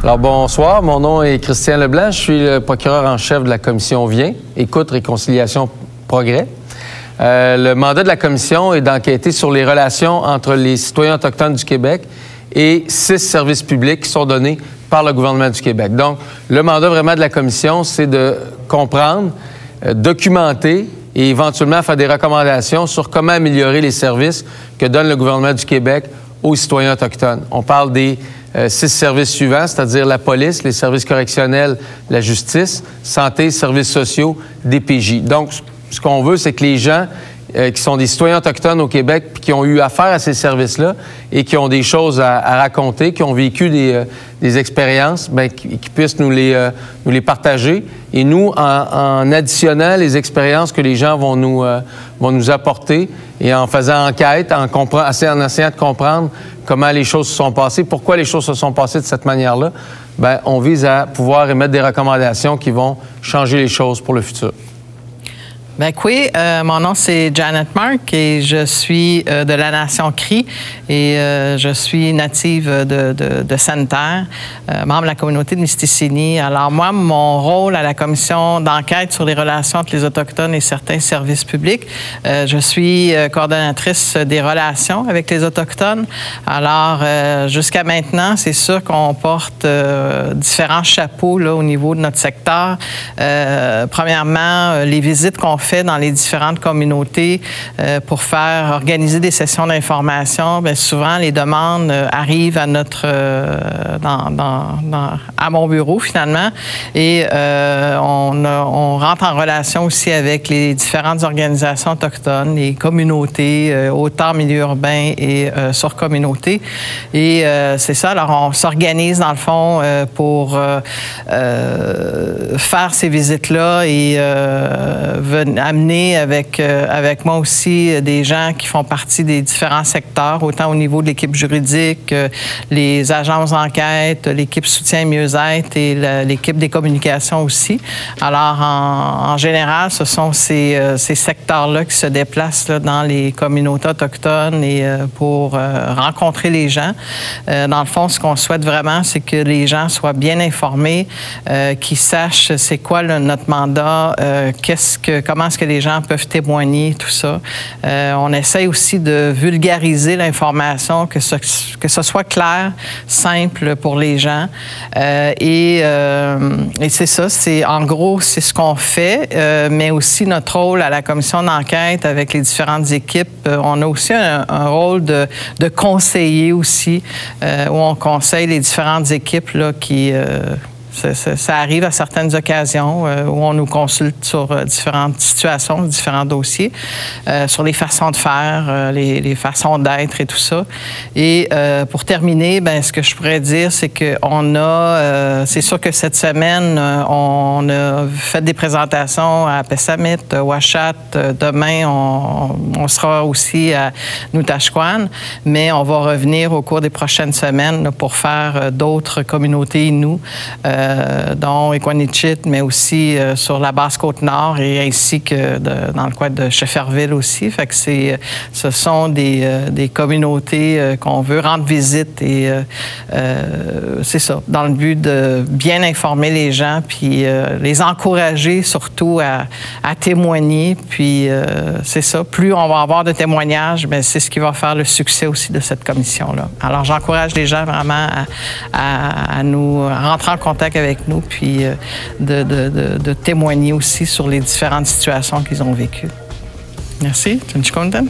Alors bonsoir, mon nom est Christian Leblanc, je suis le procureur en chef de la commission Vient, Écoute, Réconciliation, Progrès. Le mandat de la commission est d'enquêter sur les relations entre les citoyens autochtones du Québec et 6 services publics qui sont donnés par le gouvernement du Québec. Donc, le mandat vraiment de la commission, c'est de comprendre, documenter et éventuellement faire des recommandations sur comment améliorer les services que donne le gouvernement du Québec aux citoyens autochtones. On parle des 6 services suivants, c'est-à-dire la police, les services correctionnels, la justice, santé, services sociaux, DPJ. Donc, ce qu'on veut, c'est que les gens qui sont des citoyens autochtones au Québec puis qui ont eu affaire à ces services-là et qui ont des choses à raconter, qui ont vécu des expériences, bien, qui puissent nous les partager. Et nous, en additionnant les expériences que les gens vont nous apporter et en faisant enquête, en essayant de comprendre comment les choses se sont passées, pourquoi les choses se sont passées de cette manière-là, bien, on vise à pouvoir émettre des recommandations qui vont changer les choses pour le futur. Ben oui, mon nom c'est Janet Mark et je suis de la Nation Cri et je suis native de Sainte-Terre, membre de la communauté de Mistissini. Alors moi, mon rôle à la commission d'enquête sur les relations entre les Autochtones et certains services publics, je suis coordonnatrice des relations avec les Autochtones. Alors jusqu'à maintenant, c'est sûr qu'on porte différents chapeaux là, au niveau de notre secteur. Premièrement, les visites qu'on fait dans les différentes communautés pour faire organiser des sessions d'information, bien souvent les demandes arrivent à à mon bureau finalement et on rentre en relation aussi avec les différentes organisations autochtones, les communautés, autant milieu urbain et sur communauté. Et c'est ça, alors on s'organise dans le fond pour faire ces visites-là et amener avec moi aussi des gens qui font partie des différents secteurs, autant au niveau de l'équipe juridique, les agences d'enquête, l'équipe soutien et mieux-être et l'équipe des communications aussi. Alors, en général, ce sont ces secteurs-là qui se déplacent là, dans les communautés autochtones et pour rencontrer les gens. Dans le fond, ce qu'on souhaite vraiment, c'est que les gens soient bien informés, qu'ils sachent c'est quoi notre mandat, comment est-ce que les gens peuvent témoigner, tout ça. On essaie aussi de vulgariser l'information, que ce soit clair, simple pour les gens. Et c'est ça, en gros, c'est ce qu'on fait, mais aussi notre rôle à la commission d'enquête avec les différentes équipes. On a aussi un rôle de conseiller aussi, où on conseille les différentes équipes là, qui... Ça arrive à certaines occasions où on nous consulte sur différentes situations, différents dossiers, sur les façons de faire, les façons d'être et tout ça. Et pour terminer, ben, ce que je pourrais dire, c'est qu'on a, c'est sûr que cette semaine, on a fait des présentations à Pessamit, Ouachat. Demain, on sera aussi à Noutashquan, mais on va revenir au cours des prochaines semaines là, pour faire d'autres communautés Innu. Dont Equanichit, mais aussi sur la Basse-Côte-Nord et ainsi que dans le coin de Shefferville aussi. Fait que ce sont des communautés qu'on veut rendre visite et c'est ça, dans le but de bien informer les gens puis les encourager surtout à témoigner. Puis c'est ça, plus on va avoir de témoignages, bien, c'est ce qui va faire le succès aussi de cette commission-là. Alors j'encourage les gens vraiment à nous rentrer en contact avec nous, puis de témoigner aussi sur les différentes situations qu'ils ont vécues. Merci. Tu es content?